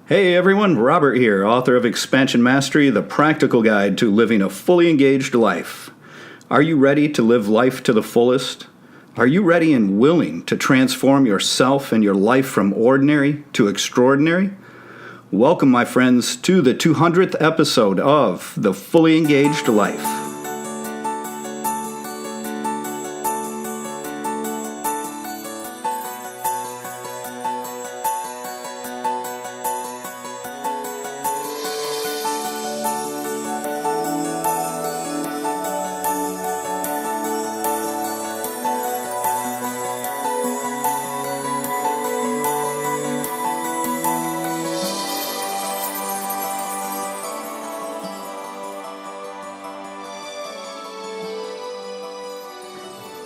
Hey everyone, Robert here, author of Expansion Mastery, the practical guide to living a fully engaged life. Are you ready to live life to the fullest? Are you ready and willing to transform yourself and your life from ordinary to extraordinary? Welcome, my friends, to the 200th episode of The Fully Engaged Life.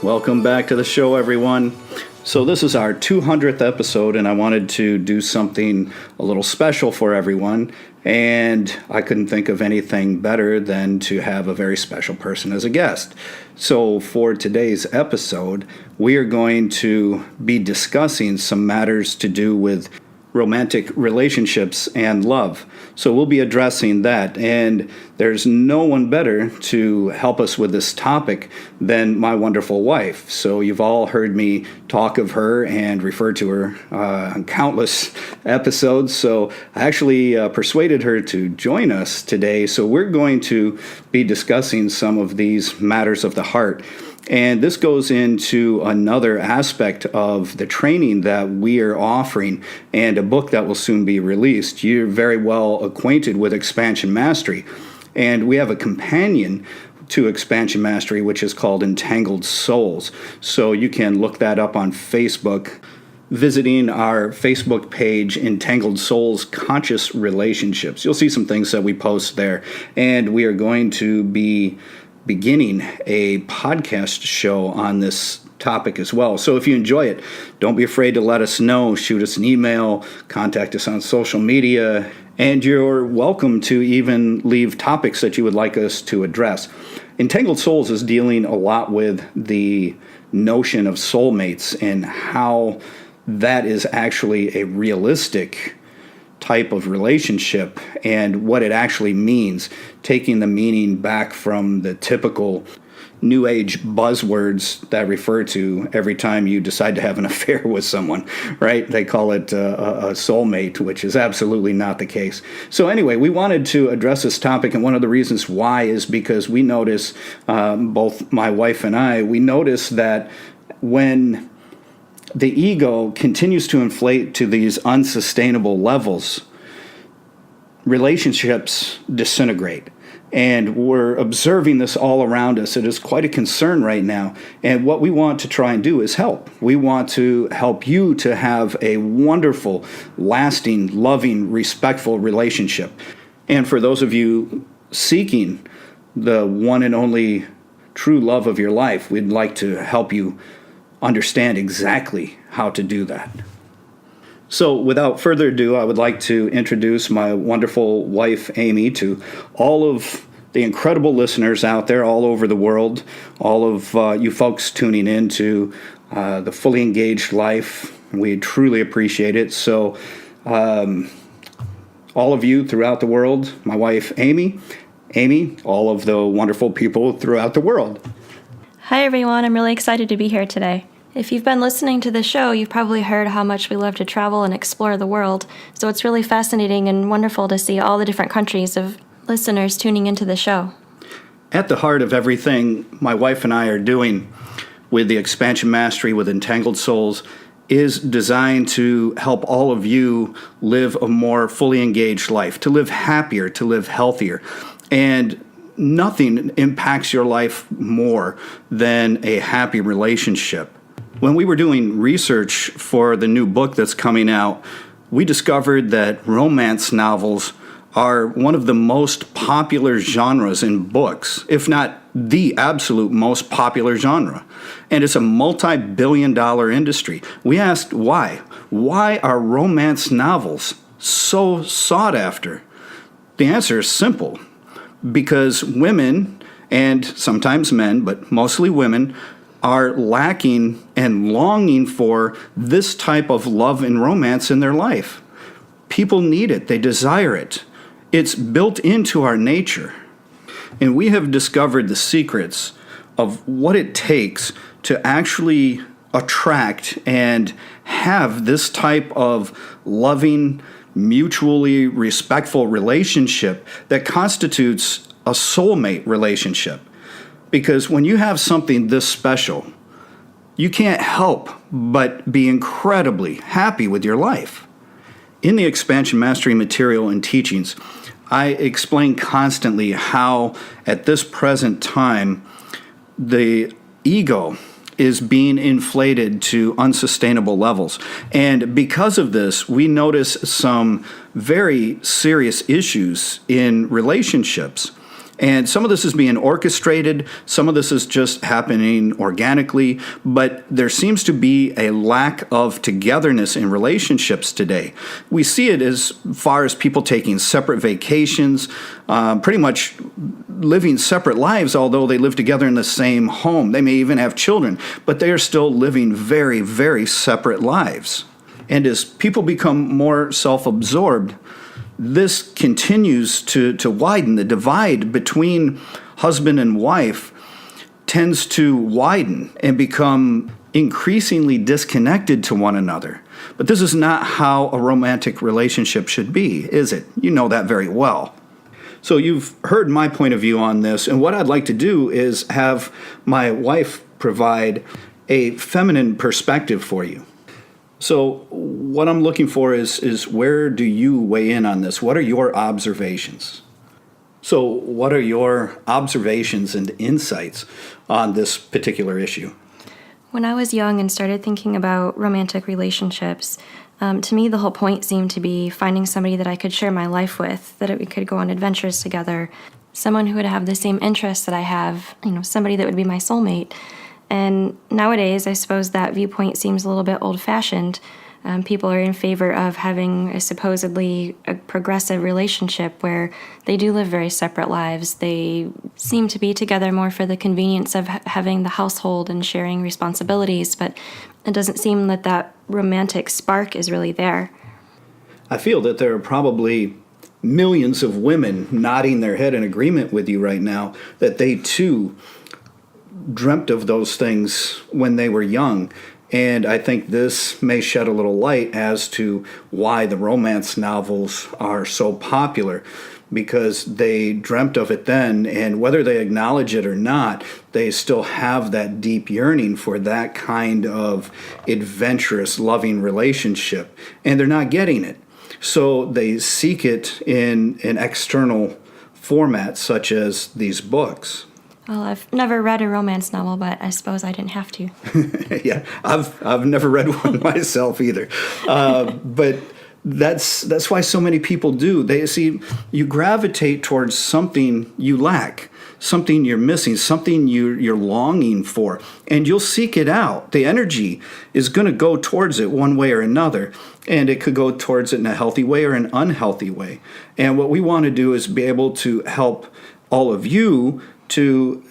Welcome back to the show, everyone. So this is our 200th episode, and I wanted to do something a little special for everyone, and I couldn't think of anything better than to have a very special person as a guest. So for today's episode, we are going to be discussing some matters to do with romantic relationships and love. So we'll be addressing that, and there's no one better to help us with this topic than my wonderful wife. So you've all heard me talk of her and refer to her on countless episodes. So I actually persuaded her to join us today. So we're going to be discussing some of these matters of the heart. And this goes into another aspect of the training that we are offering and a book that will soon be released. You're very well acquainted with Expansion Mastery, and we have a companion to Expansion Mastery, which is called Entangled Souls. So you can look that up on Facebook, visiting our Facebook page, Entangled Souls Conscious Relationships. You'll see some things that we post there, and we are going to be beginning a podcast show on this topic as well. So if you enjoy it, don't be afraid to let us know. Shoot us an email, contact us on social media, and you're welcome to even leave topics that you would like us to address. Entangled Souls is dealing a lot with the notion of soulmates and how that is actually a realistic type of relationship and what it actually means, taking the meaning back from the typical New Age buzzwords that refer to every time you decide to have an affair with someone, right? They call it a soulmate, which is absolutely not the case. So anyway, we wanted to address this topic, and one of the reasons why is because we notice, both my wife and I, we notice that when the ego continues to inflate to these unsustainable levels, relationships disintegrate. And we're observing this all around us. It is quite a concern right now. And what we want to try and do is help. We want to help you to have a wonderful, lasting, loving, respectful relationship. And for those of you seeking the one and only true love of your life, we'd like to help you understand exactly how to do that. So without further ado, I would like to introduce my wonderful wife, Amy, to all of the incredible listeners out there all over the world, all of you folks tuning in to The Fully Engaged Life. We truly appreciate it. So all of you throughout the world, my wife, Amy, all of the wonderful people throughout the world. Hi, everyone. I'm really excited to be here today. If you've been listening to the show, you've probably heard how much we love to travel and explore the world. So it's really fascinating and wonderful to see all the different countries of listeners tuning into the show. At the heart of everything my wife and I are doing with the Expansion Mastery with Entangled Souls is designed to help all of you live a more fully engaged life, to live happier, to live healthier. And nothing impacts your life more than a happy relationship. When we were doing research for the new book that's coming out, we discovered that romance novels are one of the most popular genres in books, if not the absolute most popular genre. And it's a multi-billion-dollar industry. We asked why. Why are romance novels so sought after? The answer is simple. Because women, and sometimes men, but mostly women, are lacking and longing for this type of love and romance in their life. People need it. They desire it. It's built into our nature. And we have discovered the secrets of what it takes to actually attract and have this type of loving, mutually respectful relationship that constitutes a soulmate relationship. Because when you have something this special, you can't help but be incredibly happy with your life. In the Expansion Mastery material and teachings, I explain constantly how at this present time the ego is being inflated to unsustainable levels. And because of this, we notice some very serious issues in relationships. And some of this is being orchestrated, some of this is just happening organically, but there seems to be a lack of togetherness in relationships today. We see it as far as people taking separate vacations, pretty much living separate lives, although they live together in the same home. They may even have children, but they are still living very, very separate lives. And as people become more self-absorbed, this continues to widen. The divide between husband and wife tends to widen and become increasingly disconnected to one another. But this is not how a romantic relationship should be, is it? You know that very well. So you've heard my point of view on this, and what I'd like to do is have my wife provide a feminine perspective for you. So what I'm looking for is where do you weigh in on this? What are your observations? So what are your observations and insights on this particular issue? When I was young and started thinking about romantic relationships, to me the whole point seemed to be finding somebody that I could share my life with, that we could go on adventures together, someone who would have the same interests that I have, somebody that would be my soulmate. And nowadays, I suppose that viewpoint seems a little bit old-fashioned. People are in favor of having a supposedly a progressive relationship where they do live very separate lives. They seem to be together more for the convenience of having the household and sharing responsibilities, but it doesn't seem that that romantic spark is really there. I feel that there are probably millions of women nodding their head in agreement with you right now that they too dreamt of those things when they were young. And I think this may shed a little light as to why the romance novels are so popular, because they dreamt of it then, and whether they acknowledge it or not, they still have that deep yearning for that kind of adventurous, loving relationship, and they're not getting it. So they seek it in an external format, such as these books. Well, I've never read a romance novel, but I suppose I didn't have to. Yeah, I've never read one myself either, but that's why so many people do. They see you gravitate towards something you lack, something you're missing, something you're longing for, and you'll seek it out. The energy is going to go towards it one way or another, and it could go towards it in a healthy way or an unhealthy way. And what we want to do is be able to help all of you to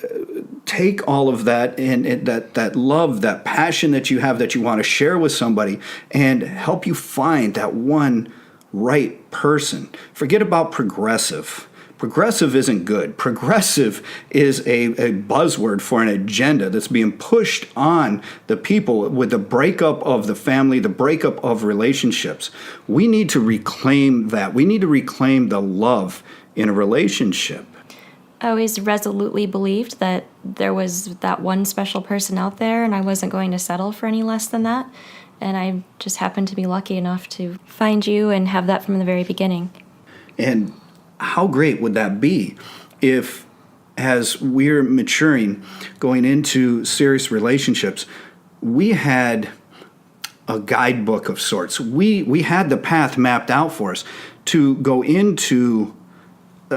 take all of that and that love, that passion that you have that you want to share with somebody, and help you find that one right person. Forget about progressive. Progressive isn't good. Progressive is a buzzword for an agenda that's being pushed on the people with the breakup of the family, the breakup of relationships. We need to reclaim that. We need to reclaim the love in a relationship. I always resolutely believed that there was that one special person out there and I wasn't going to settle for any less than that. And I just happened to be lucky enough to find you and have that from the very beginning. And how great would that be if, as we're maturing, going into serious relationships, we had a guidebook of sorts. We had the path mapped out for us to go into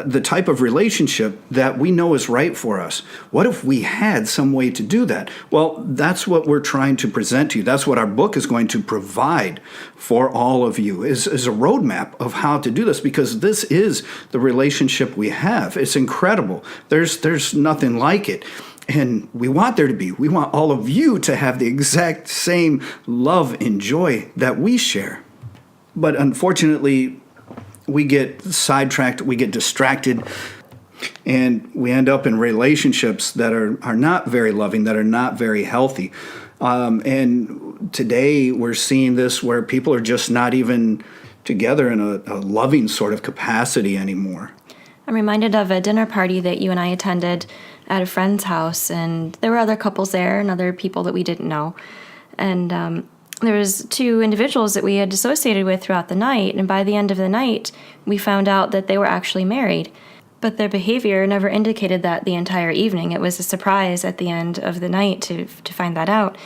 the type of relationship that we know is right for us. What if we had some way to do that? Well, that's what we're trying to present to you. That's what our book is going to provide for all of you, is a roadmap of how to do this, because this is the relationship we have. It's incredible. There's nothing like it. And we want there to be. We want all of you to have the exact same love and joy that we share. But unfortunately, we get sidetracked, we get distracted, and we end up in relationships that are not very loving, that are not very healthy. And today we're seeing this where people are just not even together in a loving sort of capacity anymore. I'm reminded of a dinner party that you and I attended at a friend's house, and there were other couples there and other people that we didn't know. And there was two individuals that we had associated with throughout the night, and by the end of the night, we found out that they were actually married. But their behavior never indicated that the entire evening. It was a surprise at the end of the night to find that out.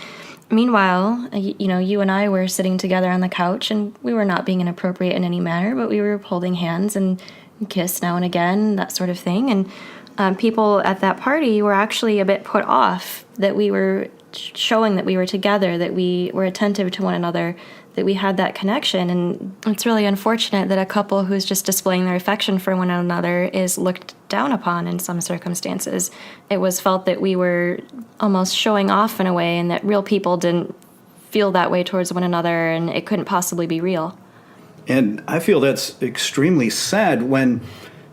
Meanwhile, you and I were sitting together on the couch, and we were not being inappropriate in any manner, but we were holding hands and kiss now and again, that sort of thing. And people at that party were actually a bit put off that we were showing that we were together, that we were attentive to one another, that we had that connection. And it's really unfortunate that a couple who's just displaying their affection for one another is looked down upon in some circumstances. It was felt that we were almost showing off in a way, and that real people didn't feel that way towards one another, and it couldn't possibly be real. And I feel that's extremely sad when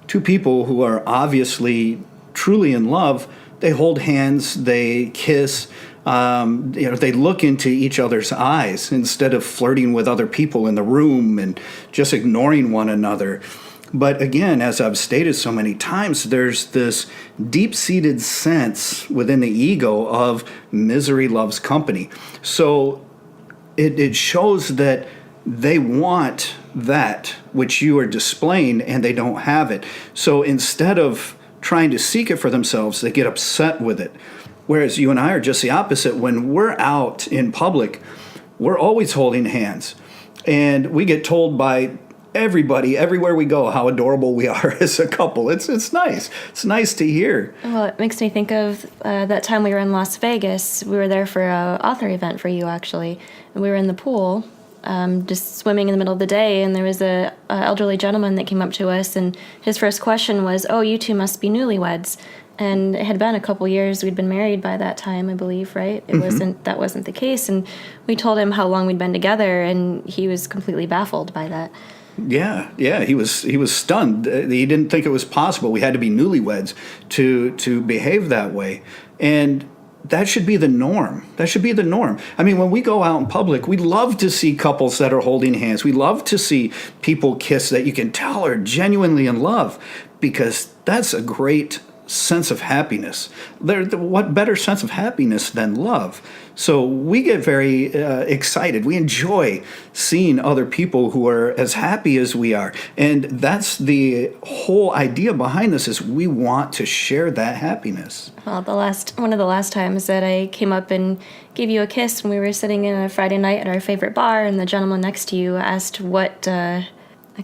two people who are obviously truly in love, they hold hands, they kiss, they look into each other's eyes instead of flirting with other people in the room and just ignoring one another. But again, as I've stated so many times, there's this deep-seated sense within the ego of misery loves company. So it shows that they want that which you are displaying and they don't have it. So instead of trying to seek it for themselves, they get upset with it. Whereas you and I are just the opposite. When we're out in public, we're always holding hands. And we get told by everybody, everywhere we go, how adorable we are as a couple. It's nice. It's nice to hear. Well, it makes me think of that time we were in Las Vegas. We were there for an author event for you, actually. And we were in the pool, just swimming in the middle of the day, and there was a elderly gentleman that came up to us, and his first question was, "Oh, you two must be newlyweds." And it had been a couple years. We'd been married by that time, I believe, right? That wasn't the case. And we told him how long we'd been together, and he was completely baffled by that. Yeah, he was stunned. He didn't think it was possible. We had to be newlyweds to behave that way. And that should be the norm. That should be the norm. I mean, when we go out in public, we love to see couples that are holding hands. We love to see people kiss that you can tell are genuinely in love, because that's a great sense of happiness. What better sense of happiness than love? So we get very excited. We enjoy seeing other people who are as happy as we are. And that's the whole idea behind this, is we want to share that happiness. Well, one of the last times that I came up and gave you a kiss when we were sitting in a Friday night at our favorite bar, and the gentleman next to you asked what, can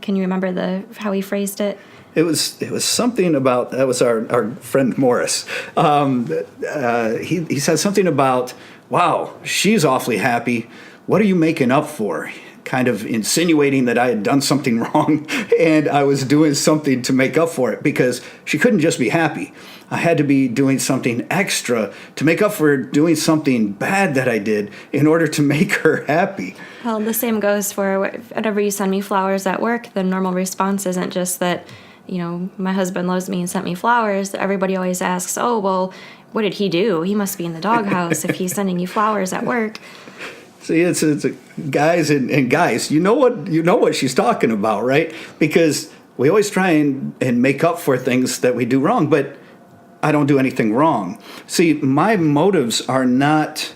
you remember how he phrased it? It was something about, that was our friend Morris. He said something about, "Wow, she's awfully happy. What are you making up for?" Kind of insinuating that I had done something wrong and I was doing something to make up for it, because she couldn't just be happy. I had to be doing something extra to make up for doing something bad that I did in order to make her happy. Well, the same goes for whenever you send me flowers at work. The normal response isn't just that, my husband loves me and sent me flowers. Everybody always asks, "Oh, well, what did he do? He must be in the doghouse if he's sending you flowers at work." See, it's guys and guys. You know what she's talking about, right? Because we always try and make up for things that we do wrong, but I don't do anything wrong. See, my motives are not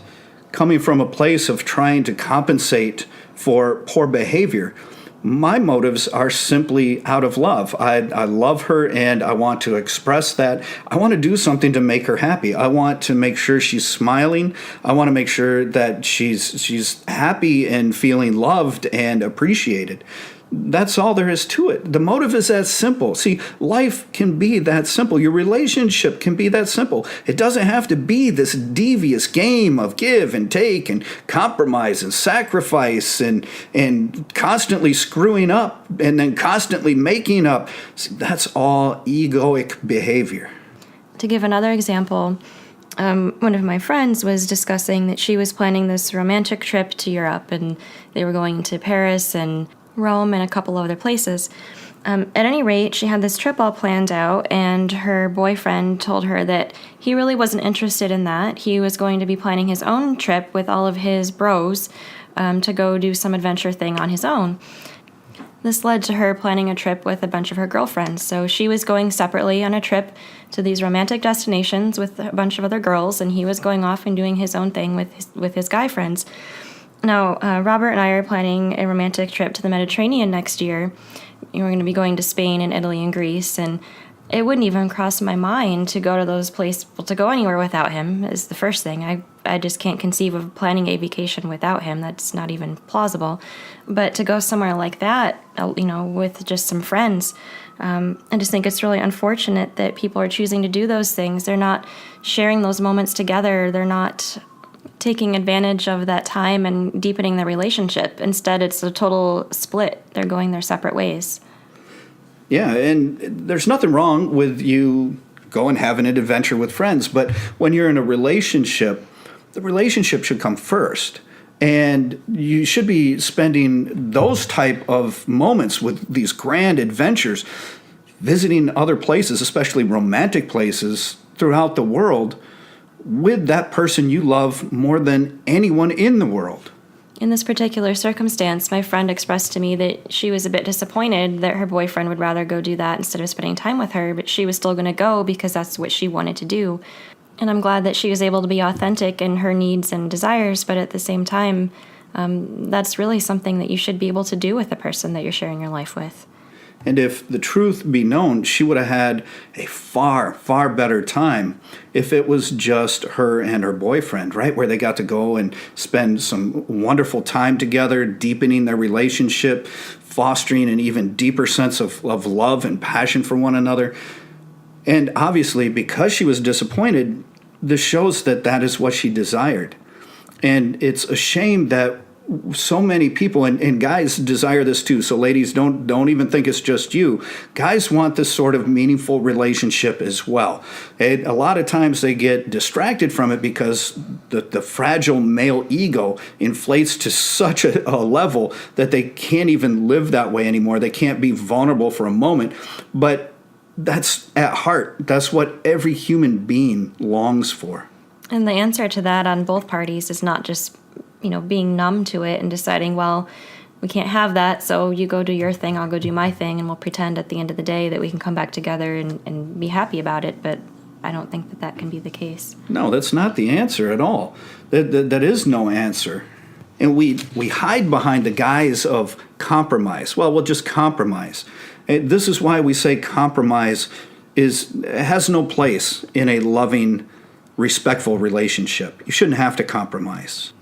coming from a place of trying to compensate for poor behavior. My motives are simply out of love. I love her and I want to express that. I want to do something to make her happy. I want to make sure she's smiling. I want to make sure that she's happy and feeling loved and appreciated. That's all there is to it. The motive is that simple. See, life can be that simple. Your relationship can be that simple. It doesn't have to be this devious game of give and take and compromise and sacrifice and constantly screwing up and then constantly making up. See, that's all egoic behavior. To give another example, one of my friends was discussing that she was planning this romantic trip to Europe, and they were going to Paris, and Rome, and a couple other places. At any rate, she had this trip all planned out, and her boyfriend told her that he really wasn't interested in that. He was going to be planning his own trip with all of his bros to go do some adventure thing on his own. This led to her planning a trip with a bunch of her girlfriends. So she was going separately on a trip to these romantic destinations with a bunch of other girls, and he was going off and doing his own thing with his guy friends. Now, Robert and I are planning a romantic trip to the Mediterranean next year. We're going to be going to Spain and Italy and Greece, and it wouldn't even cross my mind to go to those places, to go anywhere without him is the first thing. I just can't conceive of planning a vacation without him. That's not even plausible. But to go somewhere like that, with just some friends, I just think it's really unfortunate that people are choosing to do those things. They're not sharing those moments together. They're not taking advantage of that time and deepening their relationship. Instead, it's a total split. They're going their separate ways. Yeah, and there's nothing wrong with you going having an adventure with friends, but when you're in a relationship, the relationship should come first. And you should be spending those type of moments with these grand adventures, visiting other places, especially romantic places throughout the world, with that person you love more than anyone in the world. In this particular circumstance, my friend expressed to me that she was a bit disappointed that her boyfriend would rather go do that instead of spending time with her, but she was still going to go because that's what she wanted to do. And I'm glad that she was able to be authentic in her needs and desires, but at the same time, that's really something that you should be able to do with the person that you're sharing your life with. And if the truth be known, she would have had a far, far better time if it was just her and her boyfriend, right? Where they got to go and spend some wonderful time together, deepening their relationship, fostering an even deeper sense of love and passion for one another. And obviously, because she was disappointed, this shows that that is what she desired. And it's a shame that so many people, and guys desire this too, so ladies, don't even think it's just you. Guys want this sort of meaningful relationship as well. A lot of times they get distracted from it because the fragile male ego inflates to such a level that they can't even live that way anymore. They can't be vulnerable for a moment. But that's at heart, that's what every human being longs for. And the answer to that on both parties is not just being numb to it and deciding, well, we can't have that, so you go do your thing, I'll go do my thing, and we'll pretend at the end of the day that we can come back together and be happy about it. But I don't think that can be the case. No, that's not the answer at all. That is no answer. And we hide behind the guise of compromise. Well, we'll just compromise. And this is why we say compromise has no place in a loving, respectful relationship. You shouldn't have to compromise.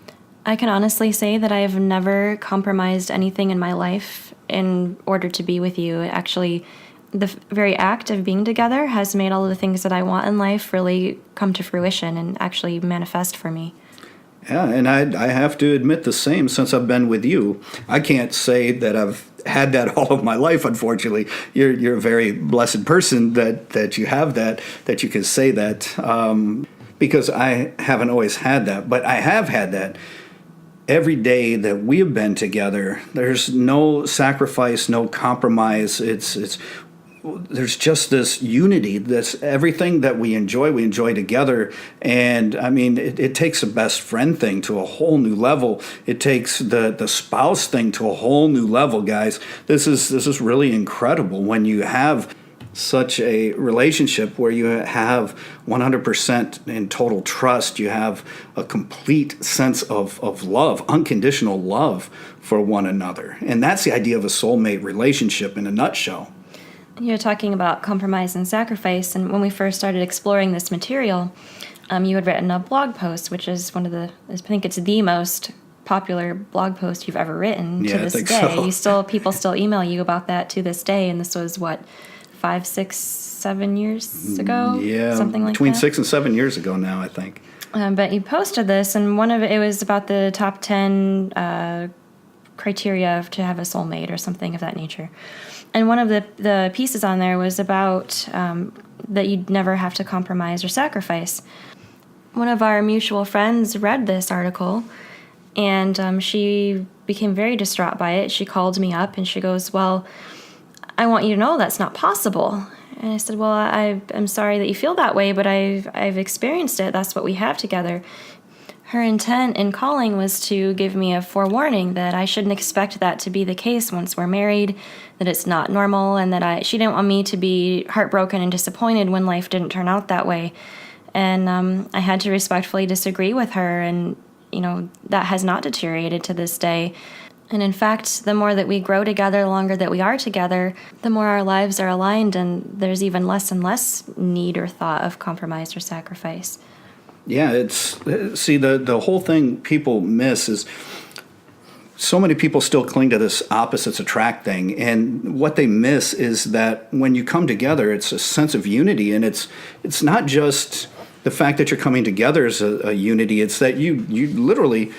I can honestly say that I have never compromised anything in my life in order to be with you. Actually, the very act of being together has made all of the things that I want in life really come to fruition and actually manifest for me. Yeah, and I have to admit the same since I've been with you. I can't say that I've had that all of my life, unfortunately. You're a very blessed person that you have that you can say that, because I haven't always had that. But I have had that. Every day that we have been together, there's no sacrifice, no compromise. There's just this unity. That's everything that we enjoy together. And I mean, it takes a best friend thing to a whole new level. It takes the spouse thing to a whole new level, guys. This is really incredible when you have such a relationship where you have 100% in total trust. You have a complete sense of love, unconditional love for one another. And that's the idea of a soulmate relationship in a nutshell. You're talking about compromise and sacrifice, and when we first started exploring this material, you had written a blog post, which is I think it's the most popular blog post you've ever written to this day. So. People still email you about that to this day, and this was 5, 6, 7 years ago? Yeah, something like between that. 6 and 7 years ago now, I think. But you posted this, and one of it was about the top 10 criteria to have a soulmate or something of that nature. And one of the pieces on there was about that you'd never have to compromise or sacrifice. One of our mutual friends read this article And she became very distraught by it. She called me up and she goes, well, I want you to know that's not possible. And I said, well, I'm sorry that you feel that way, but I've experienced it. That's what we have together. Her intent in calling was to give me a forewarning that I shouldn't expect that to be the case once we're married, that it's not normal, and that she didn't want me to be heartbroken and disappointed when life didn't turn out that way. And I had to respectfully disagree with her, and, that has not deteriorated to this day. And in fact, the more that we grow together, the longer that we are together, the more our lives are aligned, and there's even less and less need or thought of compromise or sacrifice. Yeah, the whole thing people miss is so many people still cling to this opposites attract thing, and what they miss is that when you come together, it's a sense of unity, and it's not just the fact that you're coming together as a unity. It's that you literally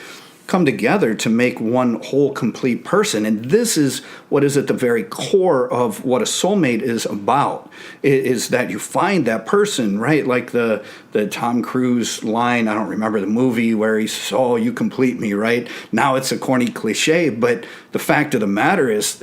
come together to make one whole complete person. And this is what is at the very core of what a soulmate is about, is that you find that person, right? Like the Tom Cruise line, I don't remember the movie, where he says, oh, you complete me, right? Now it's a corny cliche, but the fact of the matter is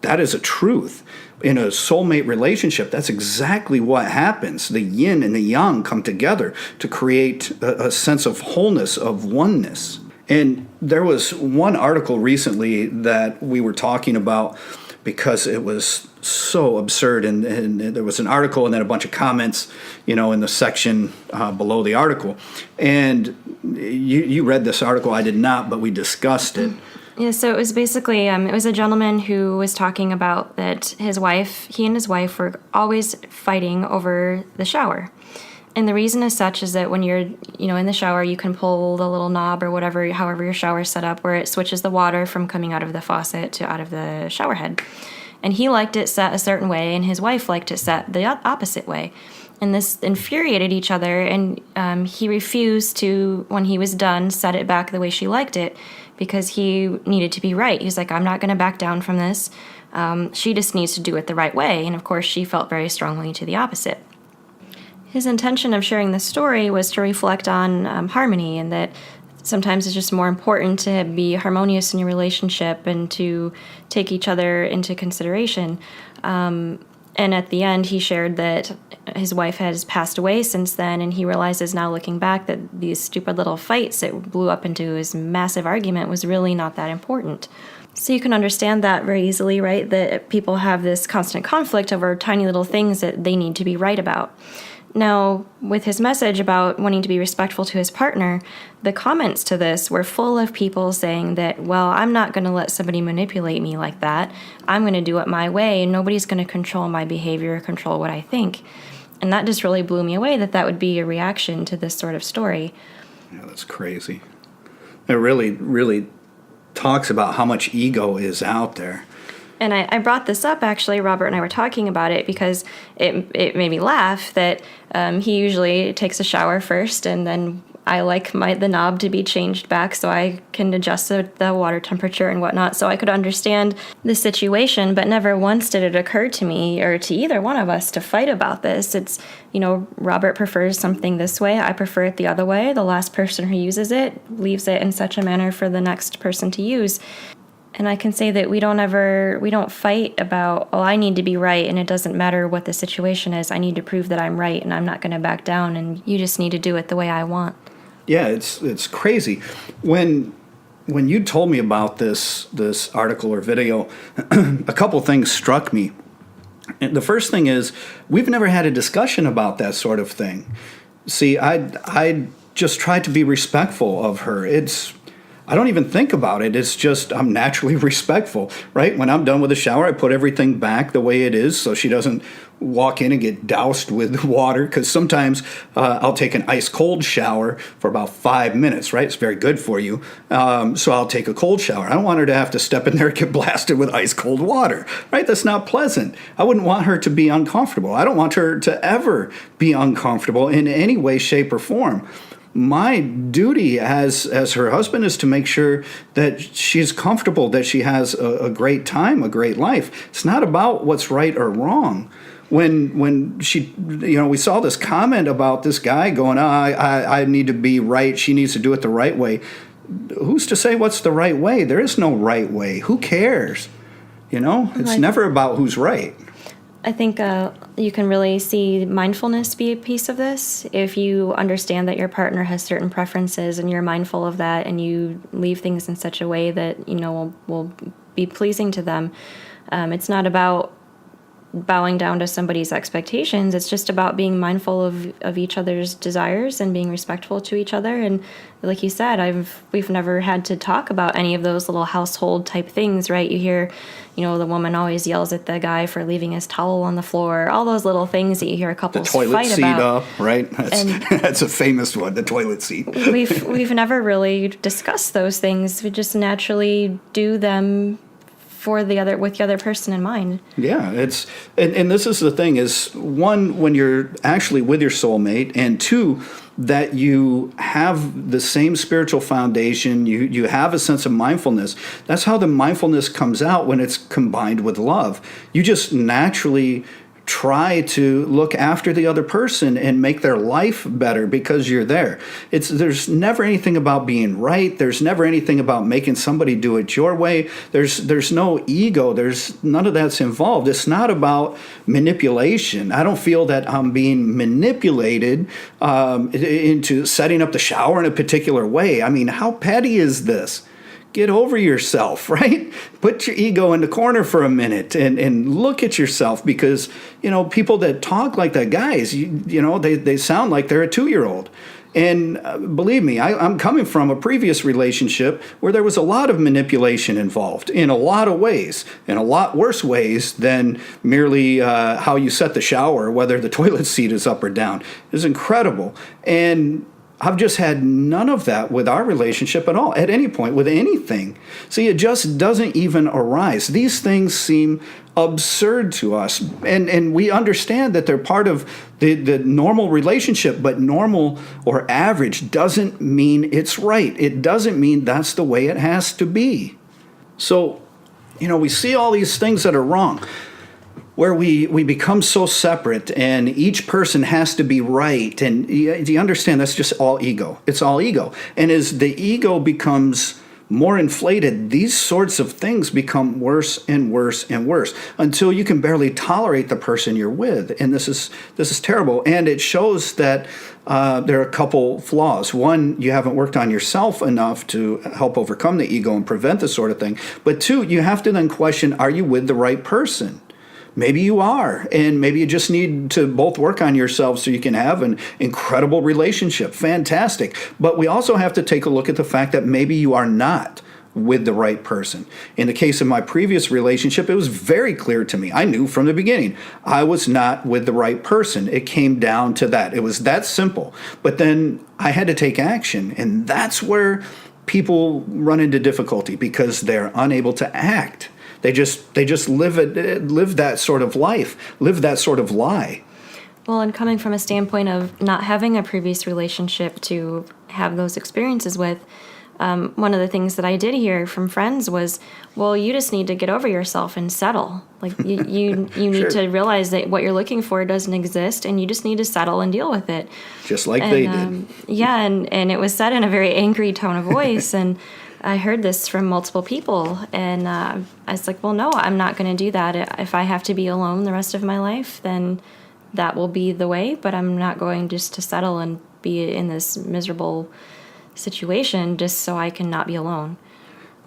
that is a truth. In a soulmate relationship, that's exactly what happens. The yin and the yang come together to create a sense of wholeness, of oneness. And there was one article recently that we were talking about because it was so absurd. And there was an article and then a bunch of comments, in the section below the article. And you read this article. I did not, but we discussed it. Yeah, so it was basically, it was a gentleman who was talking about that he and his wife were always fighting over the shower. And the reason is such is that when you're, in the shower, you can pull the little knob or whatever, however your shower is set up, where it switches the water from coming out of the faucet to out of the shower head. And he liked it set a certain way, and his wife liked it set the opposite way. And this infuriated each other, and he refused to, when he was done, set it back the way she liked it, because he needed to be right. He's like, I'm not going to back down from this. She just needs to do it the right way. And of course, she felt very strongly to the opposite. His intention of sharing this story was to reflect on harmony, and that sometimes it's just more important to be harmonious in your relationship and to take each other into consideration. And at the end, he shared that his wife has passed away since then, and he realizes now, looking back, that these stupid little fights that blew up into his massive argument was really not that important. So you can understand that very easily, right? That people have this constant conflict over tiny little things that they need to be right about. Now, with his message about wanting to be respectful to his partner, the comments to this were full of people saying that, well, I'm not going to let somebody manipulate me like that. I'm going to do it my way, and nobody's going to control my behavior or control what I think. And that just really blew me away, that would be a reaction to this sort of story. Yeah, that's crazy. It really, really talks about how much ego is out there. And I brought this up, actually, Robert and I were talking about it because it made me laugh that he usually takes a shower first, and then I like the knob to be changed back so I can adjust the water temperature and whatnot, so I could understand the situation, but never once did it occur to me or to either one of us to fight about this. It's, Robert prefers something this way, I prefer it the other way. The last person who uses it leaves it in such a manner for the next person to use. And I can say that we don't fight about, I need to be right, and it doesn't matter what the situation is. I need to prove that I'm right, and I'm not going to back down, and you just need to do it the way I want. Yeah, it's crazy. When you told me about this article or video, a couple things struck me. And the first thing is, we've never had a discussion about that sort of thing. See, I just tried to be respectful of her. I don't even think about it. It's just I'm naturally respectful, right? When I'm done with the shower, I put everything back the way it is so she doesn't walk in and get doused with water, because sometimes I'll take an ice cold shower for about 5 minutes, right? It's very good for you. So I'll take a cold shower. I don't want her to have to step in there and get blasted with ice cold water, right? That's not pleasant. I wouldn't want her to be uncomfortable. I don't want her to ever be uncomfortable in any way, shape, or form. My duty as her husband is to make sure that she's comfortable, that she has a great time, a great life. It's not about what's right or wrong. When she, we saw this comment about this guy going, I need to be right. She needs to do it the right way. who's to say what's the right way? There is no right way. Who cares? It's never about who's right. I think you can really see mindfulness be a piece of this. If you understand that your partner has certain preferences and you're mindful of that, and you leave things in such a way that will be pleasing to them. It's not about bowing down to somebody's expectations. It's just about being mindful of each other's desires and being respectful to each other. And like you said, we've never had to talk about any of those little household type things, right? You hear, the woman always yells at the guy for leaving his towel on the floor. All those little things that you hear couples fight about. The toilet seat up, right? That's a famous one, the toilet seat. We've never really discussed those things. We just naturally do them with the other person in mind. Yeah, and this is the thing is, one, when you're actually with your soulmate, and two, that you have the same spiritual foundation, you have a sense of mindfulness. That's how the mindfulness comes out when it's combined with love. You just naturally try to look after the other person and make their life better because you're there. There's never anything about being right. There's never anything about making somebody do it your way. There's no ego. There's none of that's involved. It's not about manipulation. I don't feel that I'm being manipulated into setting up the shower in a particular way. I mean, how petty is this? Get over yourself, right? Put your ego in the corner for a minute and look at yourself, because, people that talk like that, guys, they sound like they're a 2-year-old. And believe me, I'm coming from a previous relationship where there was a lot of manipulation involved in a lot of ways, in a lot worse ways than merely how you set the shower, whether the toilet seat is up or down. It's incredible. And I've just had none of that with our relationship at all, at any point, with anything. See, it just doesn't even arise. These things seem absurd to us, and we understand that they're part of the normal relationship, but normal or average doesn't mean it's right. It doesn't mean that's the way it has to be. So, we see all these things that are wrong, where we become so separate and each person has to be right. And do you understand, that's just all ego. It's all ego. And as the ego becomes more inflated, these sorts of things become worse and worse and worse until you can barely tolerate the person you're with. And this is terrible. And it shows that there are a couple flaws. One, you haven't worked on yourself enough to help overcome the ego and prevent this sort of thing. But two, you have to then question, are you with the right person? Maybe you are, and maybe you just need to both work on yourselves so you can have an incredible relationship. Fantastic. But we also have to take a look at the fact that maybe you are not with the right person. In the case of my previous relationship, it was very clear to me. I knew from the beginning I was not with the right person. It came down to that. It was that simple. But then I had to take action, and that's where people run into difficulty, because they're unable to act. They just live that sort of life, live that sort of lie. Well, and coming from a standpoint of not having a previous relationship to have those experiences with, one of the things that I did hear from friends was, well, you just need to get over yourself and settle. Like you need Sure. to realize that what you're looking for doesn't exist, and you just need to settle and deal with it. Just like they did. Yeah, and it was said in a very angry tone of voice, and I heard this from multiple people, and I was like, well, no, I'm not going to do that. If I have to be alone the rest of my life, then that will be the way, but I'm not going just to settle and be in this miserable situation just so I can not be alone.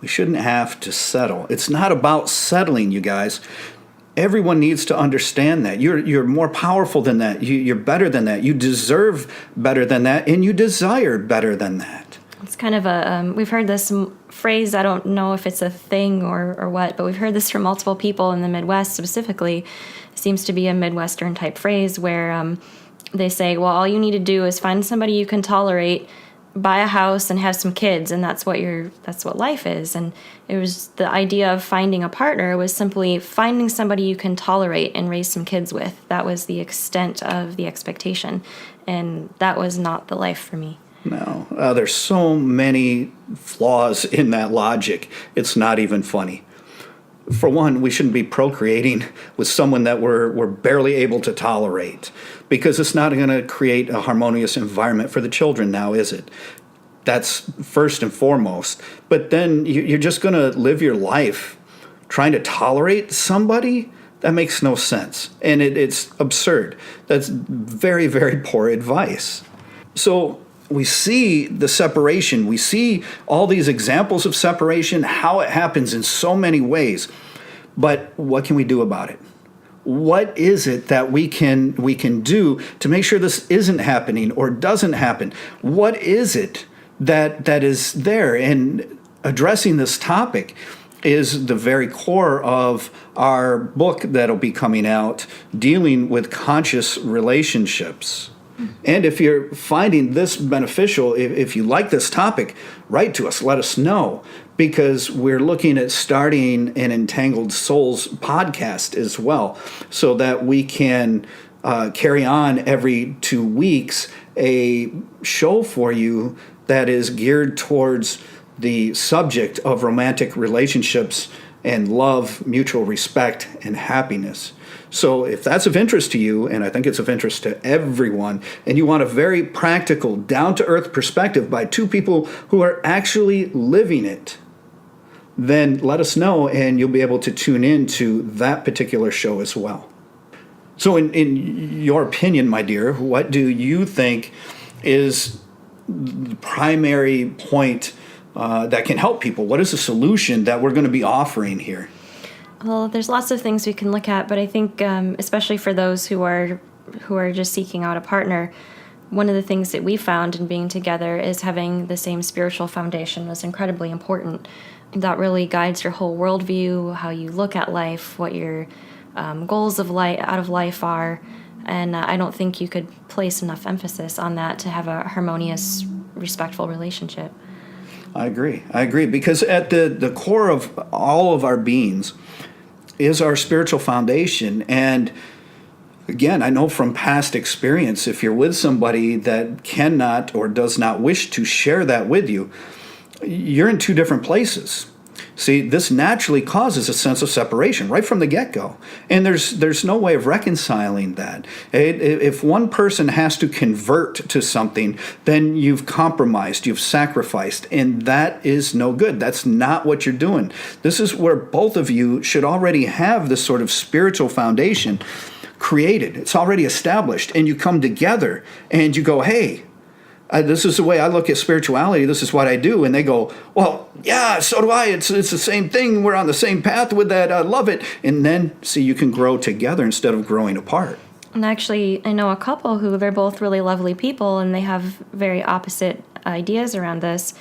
We shouldn't have to settle. It's not about settling, you guys. Everyone needs to understand that. You're more powerful than that. You're better than that. You deserve better than that, and you desire better than that. It's kind of we've heard this phrase, I don't know if it's a thing or what, but we've heard this from multiple people in the Midwest specifically. It seems to be a Midwestern type phrase where they say, well, all you need to do is find somebody you can tolerate, buy a house, and have some kids, and that's what life is. And it was the idea of finding a partner was simply finding somebody you can tolerate and raise some kids with. That was the extent of the expectation, and that was not the life for me. No, there's so many flaws in that logic. It's not even funny. For one, we shouldn't be procreating with someone that we're barely able to tolerate, because it's not going to create a harmonious environment for the children now, is it? That's first and foremost. But then you're just going to live your life trying to tolerate somebody? That makes no sense. And it's absurd. That's very, very poor advice. So we see the separation. We see all these examples of separation, how it happens in so many ways. But what can we do about it? What is it that we can do to make sure this isn't happening or doesn't happen? What is it that is there? And addressing this topic is the very core of our book that'll be coming out, dealing with conscious relationships. And if you're finding this beneficial, if you like this topic, write to us, let us know, because we're looking at starting an Entangled Souls podcast as well, so that we can carry on every 2 weeks a show for you that is geared towards the subject of romantic relationships and love, mutual respect, and happiness. So if that's of interest to you, and I think it's of interest to everyone, and you want a very practical, down-to-earth perspective by two people who are actually living it, then let us know, and you'll be able to tune in to that particular show as well. So in your opinion, my dear, what do you think is the primary point that can help people? What is the solution that we're going to be offering here? Well, there's lots of things we can look at, but I think especially for those who are just seeking out a partner, one of the things that we found in being together is having the same spiritual foundation was incredibly important. That really guides your whole worldview, how you look at life, what your goals of life out of life are, and I don't think you could place enough emphasis on that to have a harmonious, respectful relationship. I agree, because at the core of all of our beings is our spiritual foundation. And again, I know from past experience, if you're with somebody that cannot or does not wish to share that with you, you're in two different places. See, this naturally causes a sense of separation right from the get-go. And there's no way of reconciling that. If one person has to convert to something, then you've compromised, you've sacrificed, and that is no good. That's not what you're doing. This is where both of you should already have this sort of spiritual foundation created. It's already established, and you come together and you go, hey, this is the way I look at spirituality. This is what I do. And they go, well, yeah, so do I. It's the same thing. We're on the same path with that. I love it. And then, see, you can grow together instead of growing apart. And actually, I know a couple who they're both really lovely people, and they have very opposite ideas around this.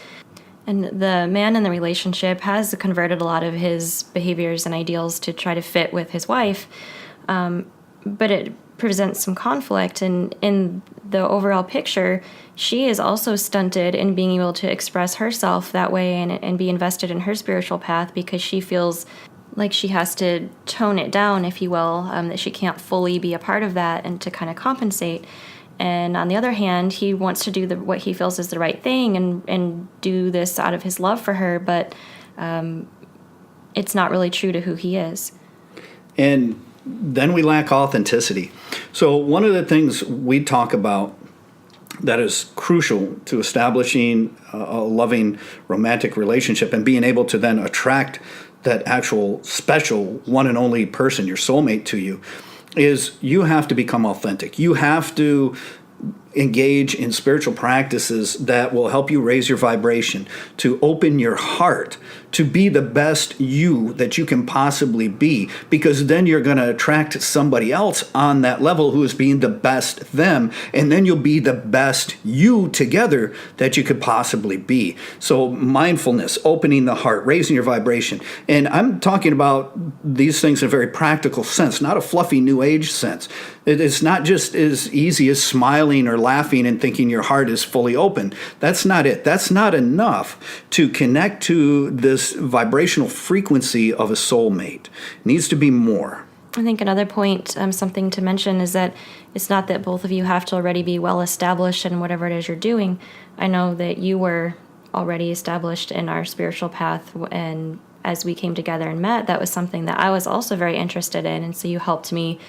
And the man in the relationship has converted a lot of his behaviors and ideals to try to fit with his wife. But it presents some conflict, and in the overall picture, she is also stunted in being able to express herself that way and be invested in her spiritual path, because she feels like she has to tone it down, if you will, that she can't fully be a part of that and to kind of compensate. And on the other hand, he wants to do what he feels is the right thing and do this out of his love for her, but it's not really true to who he is. And then we lack authenticity. So one of the things we talk about that is crucial to establishing a loving romantic relationship and being able to then attract that actual special one and only person, your soulmate, to you, is you have to become authentic. You have to engage in spiritual practices that will help you raise your vibration, to open your heart, to be the best you that you can possibly be, because then you're going to attract somebody else on that level who is being the best them, and then you'll be the best you together that you could possibly be. So mindfulness, opening the heart, raising your vibration. And I'm talking about these things in a very practical sense, not a fluffy new age sense. It's not just as easy as smiling or laughing and thinking your heart is fully open. That's not it. That's not enough to connect to this vibrational frequency of a soulmate. It needs to be more. I think another point, something to mention, is that it's not that both of you have to already be well established in whatever it is you're doing. I know that you were already established in our spiritual path, and as we came together and met, that was something that I was also very interested in, and so you helped me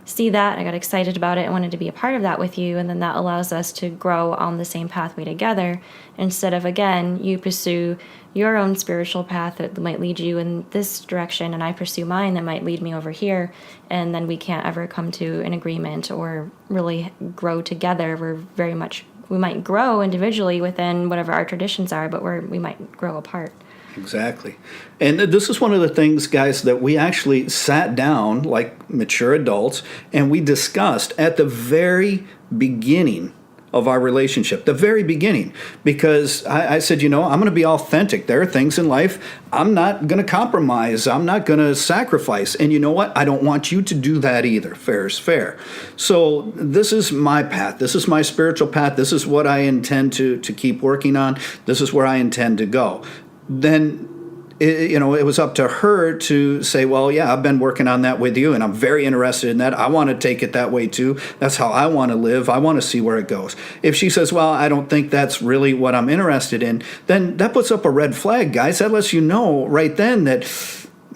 see that. I got excited about it. I wanted to be a part of that with you. And then that allows us to grow on the same pathway together instead of, again, you pursue your own spiritual path that might lead you in this direction and I pursue mine that might lead me over here. And then we can't ever come to an agreement or really grow together. We might grow individually within whatever our traditions are, but we might grow apart. Exactly. And this is one of the things, guys, that we actually sat down like mature adults and we discussed at the very beginning of our relationship, the very beginning, because I said, I'm going to be authentic. There are things in life I'm not going to compromise. I'm not going to sacrifice. And you know what? I don't want you to do that either. Fair is fair. So this is my path. This is my spiritual path. This is what I intend to keep working on. This is where I intend to go. Then it was up to her to say, well, yeah, I've been working on that with you, and I'm very interested in that. I want to take it that way, too. That's how I want to live. I want to see where it goes. If she says, well, I don't think that's really what I'm interested in, then that puts up a red flag, guys. That lets you know right then that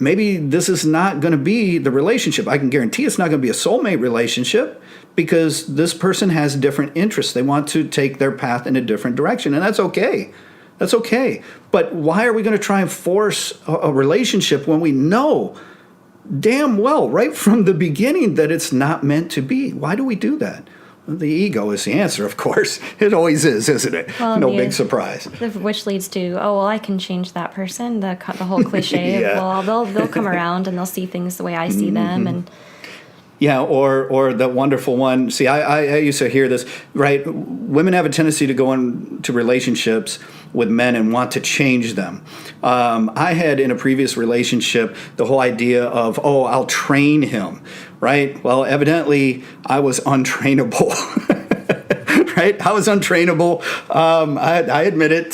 maybe this is not going to be the relationship. I can guarantee it's not going to be a soulmate relationship because this person has different interests. They want to take their path in a different direction, and that's okay. That's okay. But why are we going to try and force a relationship when we know damn well right from the beginning that it's not meant to be? Why do we do that? Well, the ego is the answer, of course. It always is, isn't it? Well, no big surprise. Which leads to, I can change that person. The whole cliche Yeah. of, they'll come around and they'll see things the way I see them. And yeah, or the wonderful one. See, I used to hear this, right? Women have a tendency to go into relationships with men and want to change them. I had in a previous relationship the whole idea of, I'll train him, right? Well, evidently I was untrainable. Right? I was untrainable. I admit it.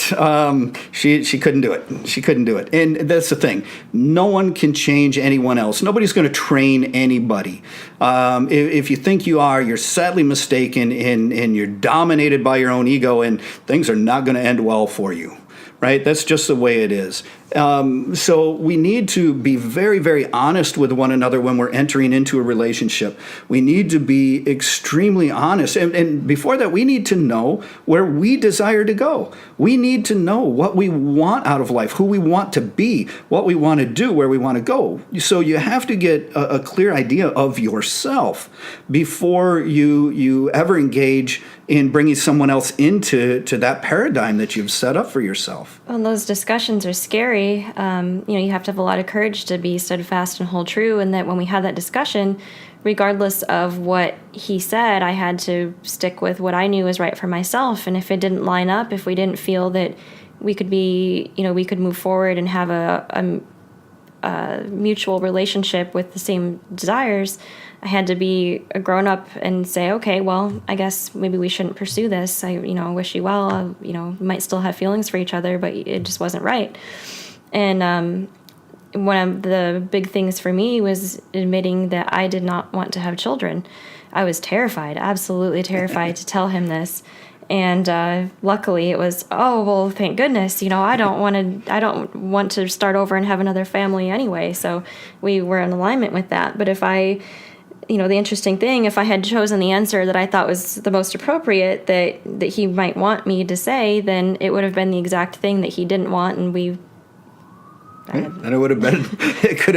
She couldn't do it. She couldn't do it. And that's the thing. No one can change anyone else. Nobody's going to train anybody. If you think you are, you're sadly mistaken, and you're dominated by your own ego, and things are not going to end well for you. Right? That's just the way it is. So we need to be very, very honest with one another when we're entering into a relationship. We need to be extremely honest. And before that, we need to know where we desire to go. We need to know what we want out of life, who we want to be, what we want to do, where we want to go. So you have to get a clear idea of yourself before you ever engage in bringing someone else into that paradigm that you've set up for yourself. Well, those discussions are scary. You have to have a lot of courage to be steadfast and hold true. And that when we had that discussion, regardless of what he said, I had to stick with what I knew was right for myself. And if it didn't line up, if we didn't feel that we could we could move forward and have a mutual relationship with the same desires, I had to be a grown up and say, okay, well, I guess maybe we shouldn't pursue this. I wish you well. We might still have feelings for each other, but it just wasn't right. And one of the big things for me was admitting that I did not want to have children. I was terrified, absolutely terrified to tell him this. And luckily it was, well, thank goodness, I don't want to start over and have another family anyway. So we were in alignment with that. But if the interesting thing, if I had chosen the answer that I thought was the most appropriate that he might want me to say, then it would have been the exact thing that he didn't want, and and it would have been, it could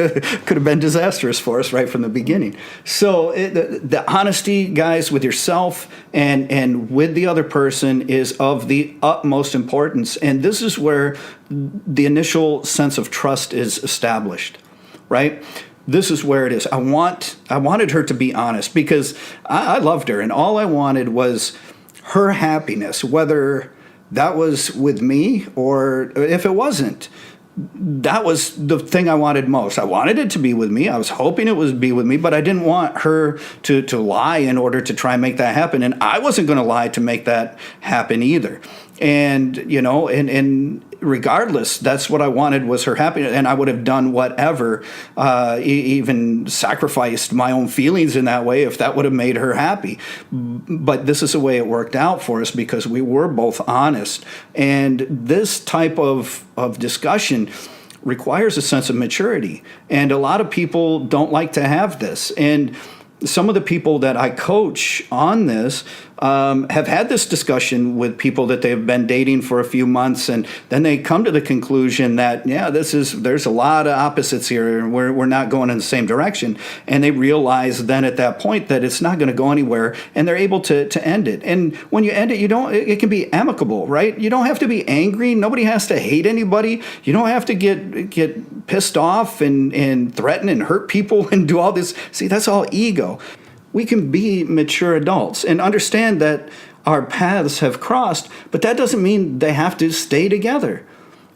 have been disastrous for us right from the beginning. So the honesty, guys, with yourself and with the other person is of the utmost importance. And this is where the initial sense of trust is established, right? This is where it is. I wanted her to be honest because I loved her, and all I wanted was her happiness, whether that was with me or if it wasn't. That was the thing I wanted most. I wanted it to be with me. I was hoping it would be with me, but I didn't want her to lie in order to try and make that happen. And I wasn't going to lie to make that happen either. And, and regardless, that's what I wanted was her happiness. And I would have done whatever, even sacrificed my own feelings in that way if that would have made her happy. But this is the way it worked out for us because we were both honest. And this type of discussion requires a sense of maturity. And a lot of people don't like to have this. And some of the people that I coach on this have had this discussion with people that they've been dating for a few months, and then they come to the conclusion that, yeah, there's a lot of opposites here, and we're not going in the same direction. And they realize then at that point that it's not going to go anywhere, and they're able to end it. And when you end it, it can be amicable, right? You don't have to be angry. Nobody has to hate anybody. You don't have to get pissed off and threaten and hurt people and do all this. See, that's all ego. We can be mature adults and understand that our paths have crossed, but that doesn't mean they have to stay together.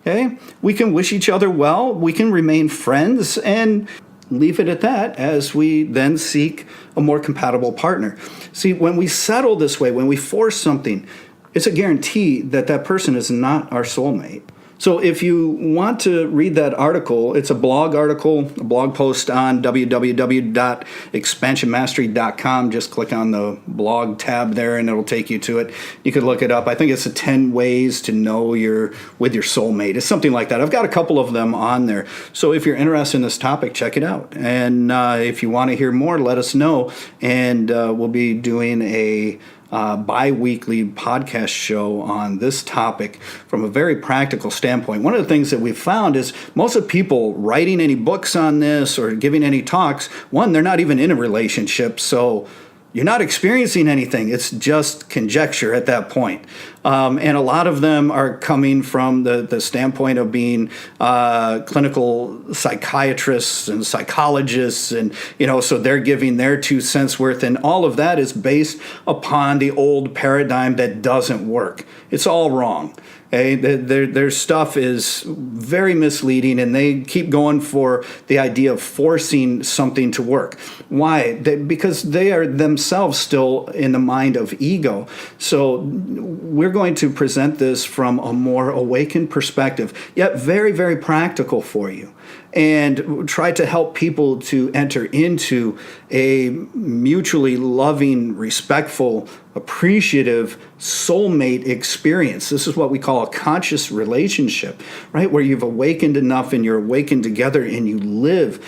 Okay? We can wish each other well, we can remain friends, and leave it at that as we then seek a more compatible partner. See, when we settle this way, when we force something, it's a guarantee that that person is not our soulmate. So if you want to read that article, it's a blog article, a blog post on www.expansionmastery.com. Just click on the blog tab there and it'll take you to it. You could look it up. I think it's the 10 ways to know you're with your soulmate. It's something like that. I've got a couple of them on there. So if you're interested in this topic, check it out. And if you want to hear more, let us know. And we'll be doing a bi-weekly podcast show on this topic from a very practical standpoint. One of the things that we've found is most of the people writing any books on this or giving any talks, one, they're not even in a relationship, so you're not experiencing anything. It's just conjecture at that point. And a lot of them are coming from the standpoint of being clinical psychiatrists and psychologists, and so they're giving their 2 cents worth, and all of that is based upon the old paradigm that doesn't work. It's all wrong. Okay? Their stuff is very misleading, and they keep going for the idea of forcing something to work. Why? Because they are themselves still in the mind of ego. So we're going to present this from a more awakened perspective, yet very, very practical for you, and try to help people to enter into a mutually loving, respectful, appreciative soulmate experience. This is what we call a conscious relationship, right? Where you've awakened enough and you're awakened together and you live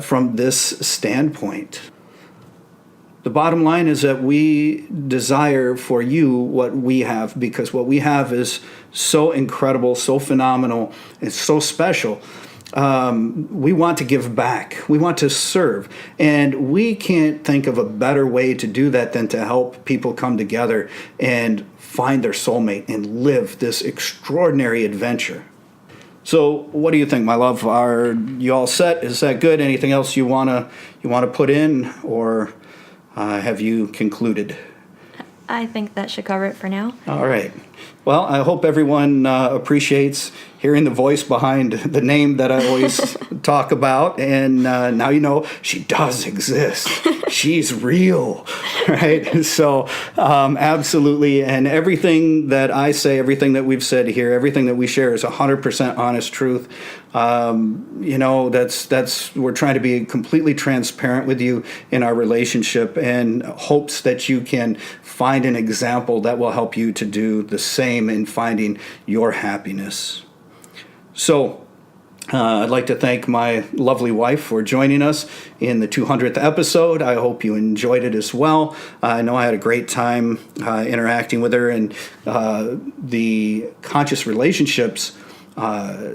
from this standpoint. The bottom line is that we desire for you what we have, because what we have is so incredible, so phenomenal, and so special. We want to give back. We want to serve. And we can't think of a better way to do that than to help people come together and find their soulmate and live this extraordinary adventure. So what do you think, my love? Are you all set? Is that good? Anything else you wanna put in, or have you concluded? I think that should cover it for now. All right. Well, I hope everyone appreciates hearing the voice behind the name that I always talk about. And now you know she does exist. She's real, right? So absolutely. And everything that I say, everything that we've said here, everything that we share is 100% honest truth. That's we're trying to be completely transparent with you in our relationship, and hopes that you can find an example that will help you to do the same in finding your happiness. So I'd like to thank my lovely wife for joining us in the 200th episode. I hope you enjoyed it as well. I know I had a great time interacting with her, and the Conscious Relationships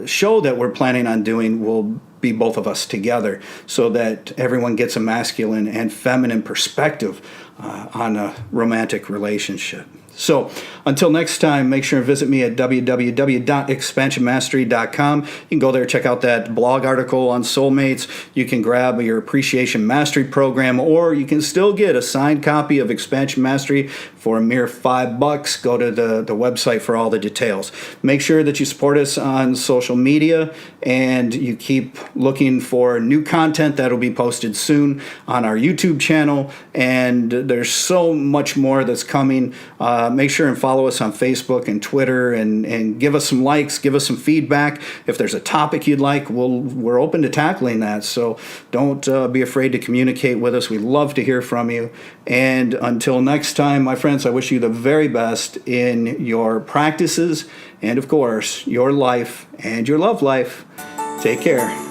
show that we're planning on doing will be both of us together, so that everyone gets a masculine and feminine perspective on a romantic relationship. So until next time, make sure and visit me at www.expansionmastery.com. You can go there, check out that blog article on soulmates. You can grab your Appreciation Mastery program, or you can still get a signed copy of Expansion Mastery for a mere $5. Go to the website for all the details. Make sure that you support us on social media, and you keep looking for new content that will be posted soon on our YouTube channel. And there's so much more that's coming. Make sure and follow us on Facebook and Twitter, and give us some likes, give us some feedback. If there's a topic you'd like, we're open to tackling that. So don't be afraid to communicate with us. We love to hear from you. And until next time, my friends, I wish you the very best in your practices and, of course, your life and your love life. Take care.